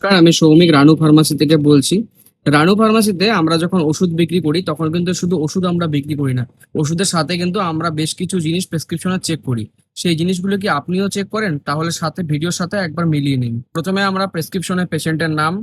নমস্কার, আমি সৌমিক রানু ফার্মাসি থেকে বলছি। রানু ফার্মাসিতে আমরা যখন ওষুধ বিক্রি করি তখন কিন্তু শুধু ওষুধ আমরা বিক্রি করি না। ওষুধের সাথে কিন্তু আমরা বেশ কিছু জিনিস প্রেসক্রিপশনে চেক করি। সেই জিনিসগুলো কি আপনিও চেক করেন? তাহলে সাথে ভিডিওর সাথে একবার মিলিয়ে নিন। প্রথমে আমরা প্রেসক্রিপশনে পেশেন্টের নাম,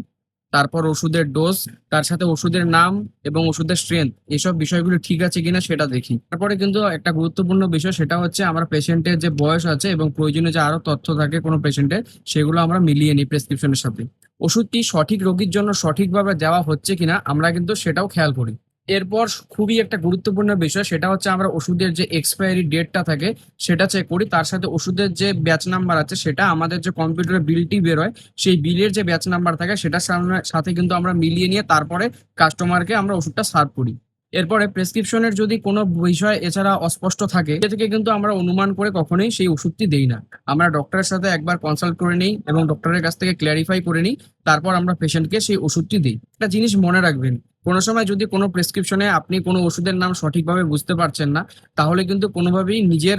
তারপর ওষুধের ডোজ, তার সাথে ওষুধের নাম এবং ওষুধের স্ট্রেংথ, এসব বিষয়গুলো ঠিক আছে কিনা সেটা দেখি। তারপরে কিন্তু একটা গুরুত্বপূর্ণ বিষয়, সেটা হচ্ছে আমরা পেশেন্টের যে বয়স আছে এবং প্রয়োজনীয় যে আরো তথ্য থাকে কোনো পেশেন্টের, সেগুলো আমরা মিলিয়ে নিই প্রেসক্রিপশনের সাথে। ওষুধটি সঠিক রোগীর জন্য সঠিকভাবে দেওয়া হচ্ছে কিনা আমরা কিন্তু সেটাও খেয়াল করি। এরপর খুবই একটা গুরুত্বপূর্ণ বিষয়, সেটা হচ্ছে আমরা ওষুধের যে এক্সপায়ারি ডেটটা থাকে সেটা চেক করি। তার সাথে ওষুধের যে ব্যাচ নাম্বার আছে, সেটা আমাদের যে কম্পিউটারে বিলটি বের হয় সেই বিলের যে ব্যাচ নাম্বার থাকে সেটার সাথে কিন্তু আমরা মিলিয়ে নিয়ে তারপরে কাস্টমারকে আমরা ওষুধটা সার্ভ করি। এরপরে প্রেসক্রিপশনের যদি কোনো বিষয় এছাড়া অস্পষ্ট থাকে, সে থেকে কিন্তু আমরা অনুমান করে কখনোই সেই ওষুধটি দেই না। আমরা ডক্টরের সাথে একবার কনসাল্ট করে নিই এবং ডক্টরের কাছ থেকে ক্ল্যারিফাই করে নিই, তারপর আমরা পেশেন্টকে সেই ওষুধটি দিই। একটা জিনিস মনে রাখবেন, কোনো সময় যদি কোনো প্রেসক্রিপশনে আপনি কোনো ওষুধের নাম সঠিকভাবে বুঝতে পারছেন না, তাহলে কিন্তু কোনোভাবেই নিজের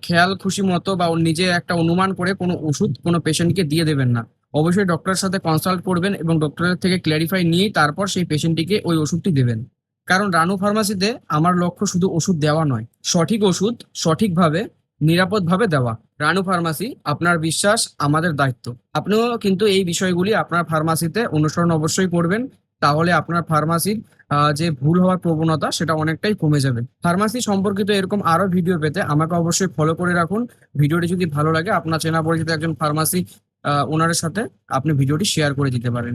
খেয়াল খুশি মতো বা নিজে একটা অনুমান করে কোনো ওষুধ কোনো পেশেন্টকে দিয়ে দেবেন না। অবশ্যই ডক্টরের সাথে কনসাল্ট করবেন এবং ডক্টরের থেকে ক্ল্যারিফাই নিয়েই তারপর সেই পেশেন্টটিকে ওই ওষুধটি দেবেন। কারণ রানু ফার্মাসিতে আমার লক্ষ্য শুধু ওষুধ দেওয়া নয়, সঠিক ওষুধ সঠিকভাবে নিরাপদভাবে দেওয়া। রানু ফার্মাসি, আপনার বিশ্বাস আমাদের দায়িত্ব। আপনিও কিন্তু এই বিষয়গুলি আপনার ফার্মাসিতে অনুসরণ অবশ্যই করবেন। তাহলে আপনার ফার্মাসির যে ভুল হওয়ার প্রবণতা সেটা অনেকটাই কমে যাবে। ফার্মাসি সম্পর্কিত এরকম আরো ভিডিও পেতে আমাকে অবশ্যই ফলো করে রাখুন। ভিডিওটি যদি ভালো লাগে, আপনার চেনা পরিচিত একজন ফার্মাসি ওনারের সাথে আপনি ভিডিওটি শেয়ার করে দিতে পারেন।